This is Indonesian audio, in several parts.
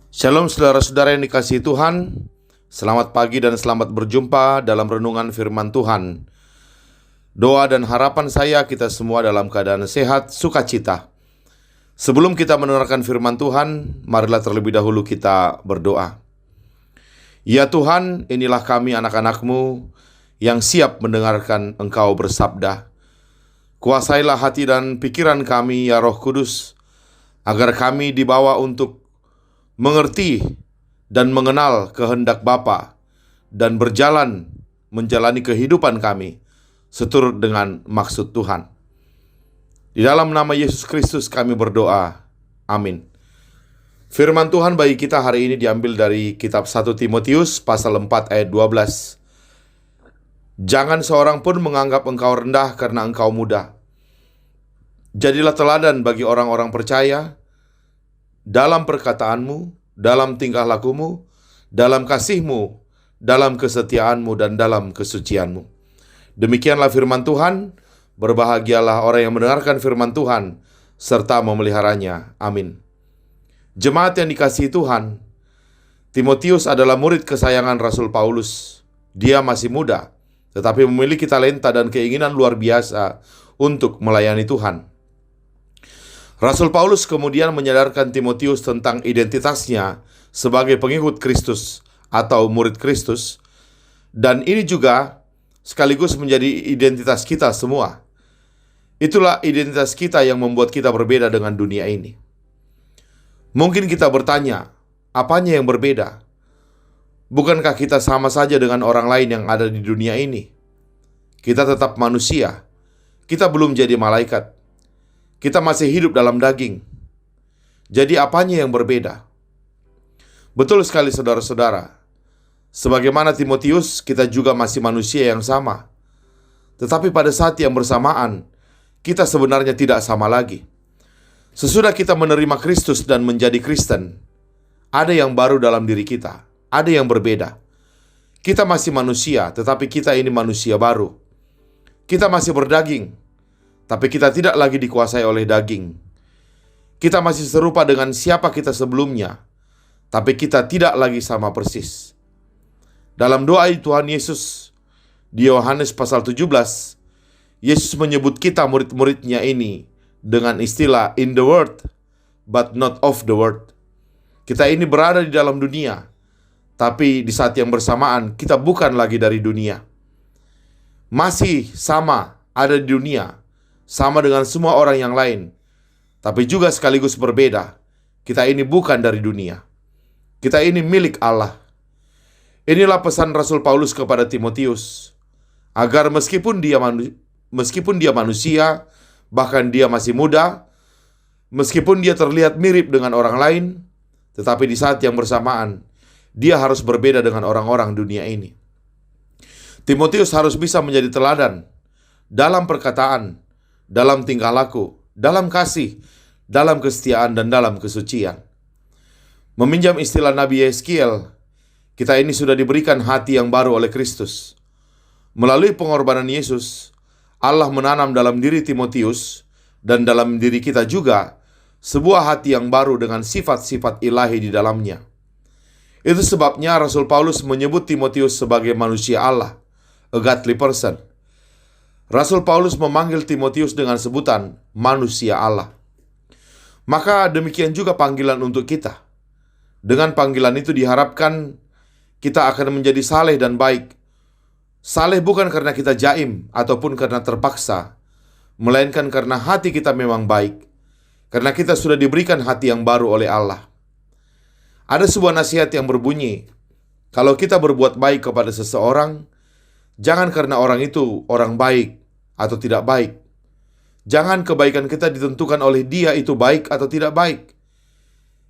Shalom saudara-saudara yang dikasihi Tuhan. Selamat pagi dan selamat berjumpa dalam renungan firman Tuhan. Doa dan harapan saya kita semua dalam keadaan sehat, sukacita. Sebelum kita mendengarkan firman Tuhan, marilah terlebih dahulu kita berdoa. Ya Tuhan, inilah kami anak-anak-Mu yang siap mendengarkan Engkau bersabda. Kuasailah hati dan pikiran kami ya Roh Kudus, agar kami dibawa untuk mengerti dan mengenal kehendak Bapa dan berjalan menjalani kehidupan kami seturut dengan maksud Tuhan. Di dalam nama Yesus Kristus kami berdoa. Amin. Firman Tuhan bagi kita hari ini diambil dari kitab 1 Timotius pasal 4 ayat 12. Jangan seorang pun menganggap engkau rendah karena engkau muda. Jadilah teladan bagi orang-orang percaya dalam perkataanmu, dalam tingkah lakumu, dalam kasihmu, dalam kesetiaanmu, dan dalam kesucianmu. Demikianlah firman Tuhan. Berbahagialah orang yang mendengarkan firman Tuhan serta memeliharanya. Amin. Jemaat yang dikasihi Tuhan, Timotius adalah murid kesayangan Rasul Paulus. Dia masih muda, tetapi memiliki talenta dan keinginan luar biasa untuk melayani Tuhan. Rasul Paulus kemudian menyadarkan Timotius tentang identitasnya sebagai pengikut Kristus atau murid Kristus, dan ini juga sekaligus menjadi identitas kita semua. Itulah identitas kita yang membuat kita berbeda dengan dunia ini. Mungkin kita bertanya, apanya yang berbeda? Bukankah kita sama saja dengan orang lain yang ada di dunia ini? Kita tetap manusia. Kita belum jadi malaikat. Kita masih hidup dalam daging. Jadi apanya yang berbeda? Betul sekali saudara-saudara. Sebagaimana Timotius, kita juga masih manusia yang sama. Tetapi pada saat yang bersamaan, kita sebenarnya tidak sama lagi. Sesudah kita menerima Kristus dan menjadi Kristen, ada yang baru dalam diri kita, ada yang berbeda. Kita masih manusia, tetapi kita ini manusia baru. Kita masih berdaging, tapi kita tidak lagi dikuasai oleh daging. Kita masih serupa dengan siapa kita sebelumnya, tapi kita tidak lagi sama persis. Dalam doa Tuhan Yesus di Yohanes pasal 17, Yesus menyebut kita murid-muridnya ini dengan istilah in the world, but not of the world. Kita ini berada di dalam dunia, tapi di saat yang bersamaan kita bukan lagi dari dunia. Masih sama ada di dunia, sama dengan semua orang yang lain, tapi juga sekaligus berbeda. Kita ini bukan dari dunia. Kita ini milik Allah. Inilah pesan Rasul Paulus kepada Timotius, agar meskipun dia manusia, bahkan dia masih muda, meskipun dia terlihat mirip dengan orang lain, tetapi di saat yang bersamaan, dia harus berbeda dengan orang-orang dunia ini. Timotius harus bisa menjadi teladan dalam perkataan, dalam tingkah laku, dalam kasih, dalam kesetiaan, dan dalam kesucian. Meminjam istilah Nabi Yeskiel, kita ini sudah diberikan hati yang baru oleh Kristus. Melalui pengorbanan Yesus, Allah menanam dalam diri Timotius dan dalam diri kita juga sebuah hati yang baru dengan sifat-sifat ilahi di dalamnya. Itu sebabnya Rasul Paulus menyebut Timotius sebagai manusia Allah, a godly person. Rasul Paulus memanggil Timotius dengan sebutan manusia Allah. Maka demikian juga panggilan untuk kita. Dengan panggilan itu diharapkan kita akan menjadi saleh dan baik. Saleh bukan karena kita jaim ataupun karena terpaksa, melainkan karena hati kita memang baik. Karena kita sudah diberikan hati yang baru oleh Allah. Ada sebuah nasihat yang berbunyi, kalau kita berbuat baik kepada seseorang, jangan karena orang itu orang baik atau tidak baik. Jangan kebaikan kita ditentukan oleh dia itu baik atau tidak baik.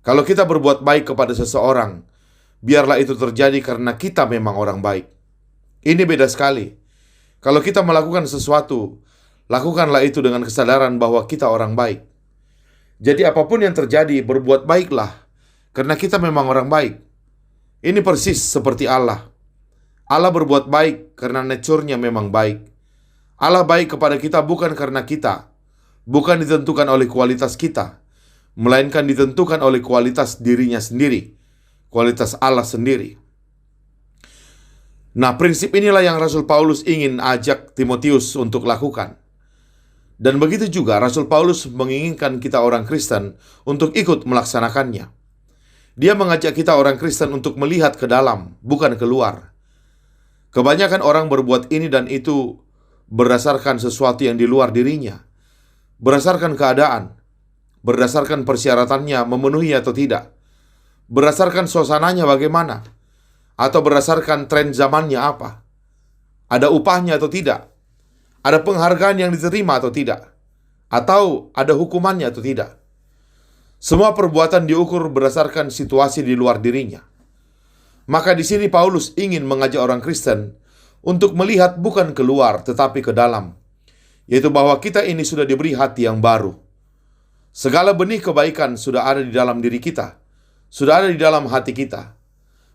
Kalau kita berbuat baik kepada seseorang, biarlah itu terjadi karena kita memang orang baik. Ini beda sekali. Kalau kita melakukan sesuatu, lakukanlah itu dengan kesadaran bahwa kita orang baik. Jadi apapun yang terjadi, berbuat baiklah, karena kita memang orang baik. Ini persis seperti Allah. Allah berbuat baik karena nature-nya memang baik. Allah baik kepada kita bukan karena kita, bukan ditentukan oleh kualitas kita, melainkan ditentukan oleh kualitas dirinya sendiri, kualitas Allah sendiri. Nah, prinsip inilah yang Rasul Paulus ingin ajak Timotius untuk lakukan. Dan begitu juga Rasul Paulus menginginkan kita orang Kristen untuk ikut melaksanakannya. Dia mengajak kita orang Kristen untuk melihat ke dalam, bukan keluar. Kebanyakan orang berbuat ini dan itu berdasarkan sesuatu yang di luar dirinya, berdasarkan keadaan, berdasarkan persyaratannya memenuhi atau tidak, berdasarkan suasananya bagaimana, atau berdasarkan tren zamannya apa, ada upahnya atau tidak, ada penghargaan yang diterima atau tidak, atau ada hukumannya atau tidak. Semua perbuatan diukur berdasarkan situasi di luar dirinya. Maka di sini Paulus ingin mengajak orang Kristen untuk melihat bukan keluar tetapi ke dalam, yaitu bahwa kita ini sudah diberi hati yang baru. Segala benih kebaikan sudah ada di dalam diri kita, sudah ada di dalam hati kita.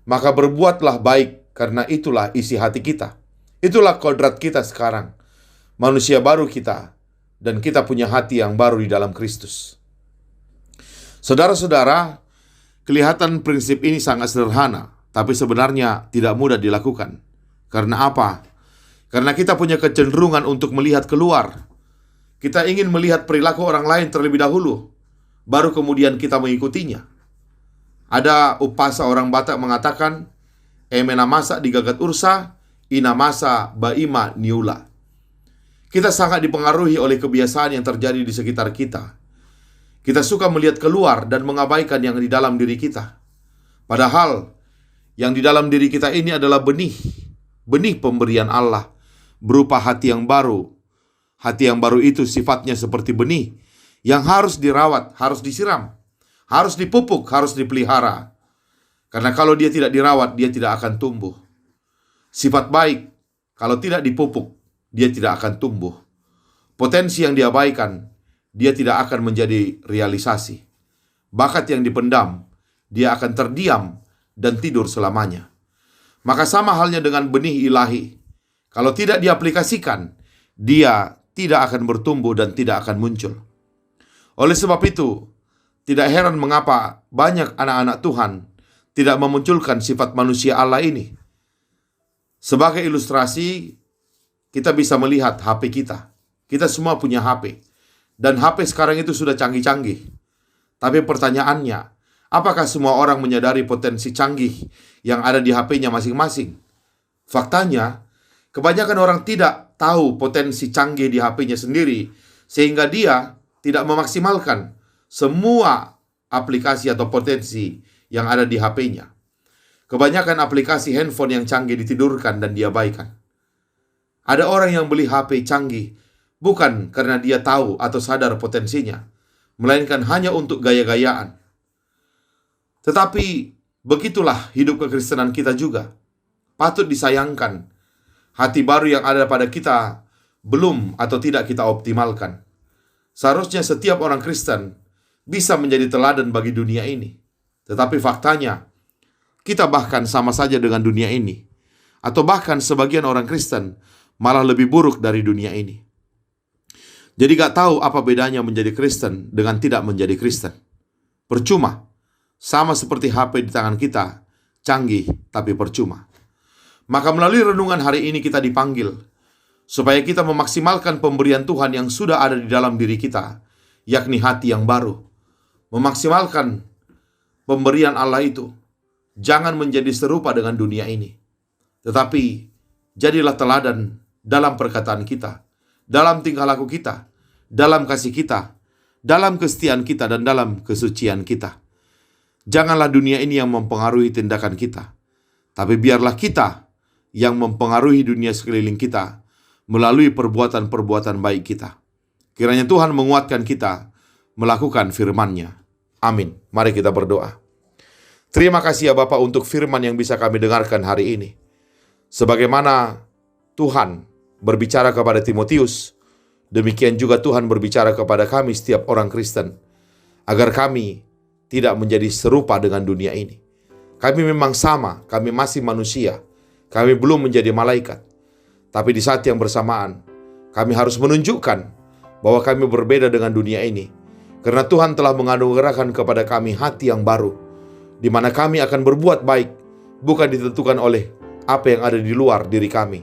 Maka berbuatlah baik, karena itulah isi hati kita. Itulah kodrat kita sekarang, manusia baru kita, dan kita punya hati yang baru di dalam Kristus. Saudara-saudara, kelihatan prinsip ini sangat sederhana, tapi sebenarnya tidak mudah dilakukan. Karena apa? Karena kita punya kecenderungan untuk melihat keluar. Kita ingin melihat perilaku orang lain terlebih dahulu, baru kemudian kita mengikutinya. Ada upasa orang Batak mengatakan, emena masa digagat ursa, ina masa baima niula. Kita sangat dipengaruhi oleh kebiasaan yang terjadi di sekitar kita. Kita suka melihat keluar dan mengabaikan yang di dalam diri kita. Padahal yang di dalam diri kita ini adalah benih pemberian Allah berupa hati yang baru. Hati yang baru itu sifatnya seperti benih yang harus dirawat, harus disiram, harus dipupuk, harus dipelihara. Karena kalau dia tidak dirawat, dia tidak akan tumbuh. Sifat baik, kalau tidak dipupuk, dia tidak akan tumbuh. Potensi yang diabaikan, dia tidak akan menjadi realisasi. Bakat yang dipendam, dia akan terdiam dan tidur selamanya. Maka sama halnya dengan benih ilahi. Kalau tidak diaplikasikan, dia tidak akan bertumbuh dan tidak akan muncul. Oleh sebab itu, tidak heran mengapa banyak anak-anak Tuhan tidak memunculkan sifat manusia Allah ini. Sebagai ilustrasi, kita bisa melihat HP kita. Kita semua punya HP. Dan HP sekarang itu sudah canggih-canggih. Tapi pertanyaannya, apakah semua orang menyadari potensi canggih yang ada di HP-nya masing-masing? Faktanya, kebanyakan orang tidak tahu potensi canggih di HP-nya sendiri, sehingga dia tidak memaksimalkan semua aplikasi atau potensi yang ada di HP-nya. Kebanyakan aplikasi handphone yang canggih ditidurkan dan diabaikan. Ada orang yang beli HP canggih bukan karena dia tahu atau sadar potensinya, melainkan hanya untuk gaya-gayaan. Tetapi begitulah hidup kekristenan kita juga. Patut disayangkan, hati baru yang ada pada kita belum atau tidak kita optimalkan. Seharusnya setiap orang Kristen bisa menjadi teladan bagi dunia ini. Tetapi faktanya, kita bahkan sama saja dengan dunia ini. Atau bahkan sebagian orang Kristen malah lebih buruk dari dunia ini. Jadi gak tahu apa bedanya menjadi Kristen dengan tidak menjadi Kristen. Percuma. Sama seperti HP di tangan kita, canggih tapi percuma. Maka melalui renungan hari ini kita dipanggil supaya kita memaksimalkan pemberian Tuhan yang sudah ada di dalam diri kita, yakni hati yang baru. Memaksimalkan pemberian Allah itu. Jangan menjadi serupa dengan dunia ini, tetapi jadilah teladan dalam perkataan kita, dalam tingkah laku kita, dalam kasih kita, dalam kesetiaan kita, dan dalam kesucian kita. Janganlah dunia ini yang mempengaruhi tindakan kita, tapi biarlah kita yang mempengaruhi dunia sekeliling kita melalui perbuatan-perbuatan baik kita. Kiranya Tuhan menguatkan kita melakukan firman-Nya. Amin. Mari kita berdoa. Terima kasih ya Bapa untuk firman yang bisa kami dengarkan hari ini. Sebagaimana Tuhan berbicara kepada Timotius, demikian juga Tuhan berbicara kepada kami setiap orang Kristen, agar kami tidak menjadi serupa dengan dunia ini. Kami memang sama, kami masih manusia, kami belum menjadi malaikat. Tapi di saat yang bersamaan, kami harus menunjukkan bahwa kami berbeda dengan dunia ini, karena Tuhan telah menganugerahkan kepada kami hati yang baru, di mana kami akan berbuat baik, bukan ditentukan oleh apa yang ada di luar diri kami,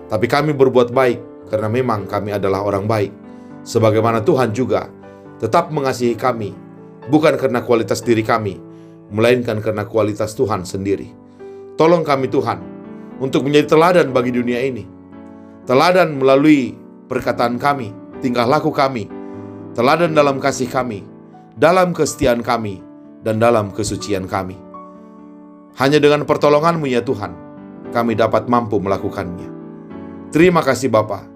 tapi kami berbuat baik karena memang kami adalah orang baik. Sebagaimana Tuhan juga tetap mengasihi kami, bukan karena kualitas diri kami, melainkan karena kualitas Tuhan sendiri. Tolong kami Tuhan, untuk menjadi teladan bagi dunia ini. Teladan melalui perkataan kami, tingkah laku kami, teladan dalam kasih kami, dalam kesetiaan kami, dan dalam kesucian kami. Hanya dengan pertolongan-Mu ya Tuhan, kami dapat mampu melakukannya. Terima kasih Bapa.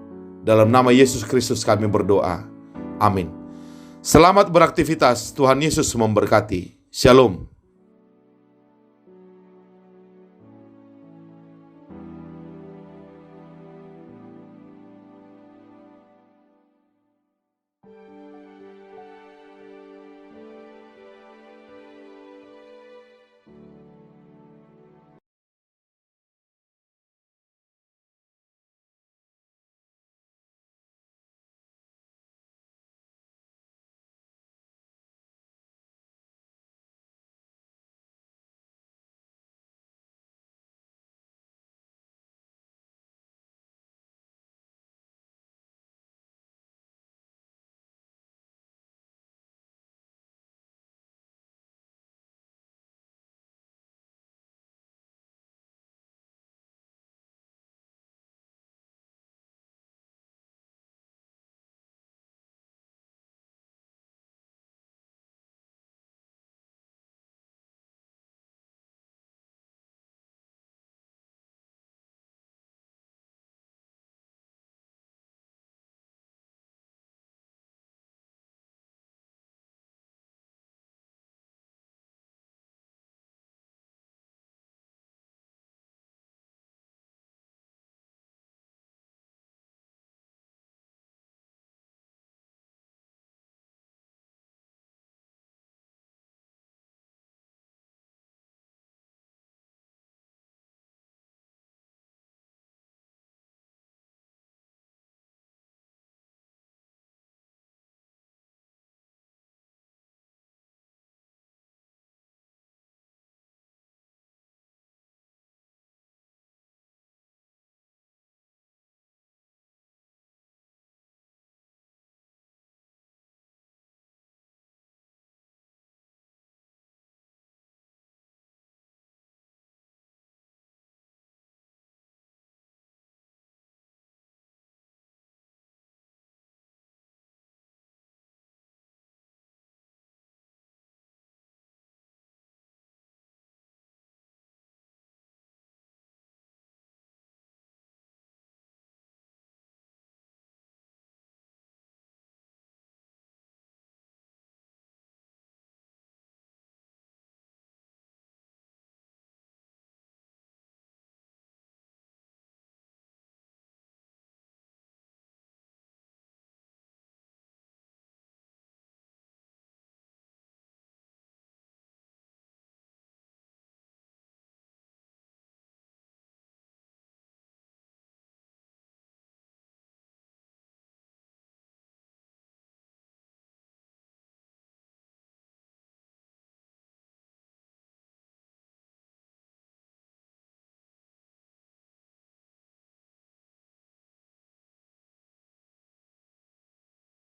Dalam nama Yesus Kristus kami berdoa. Amin. Selamat beraktivitas. Tuhan Yesus memberkati. Shalom.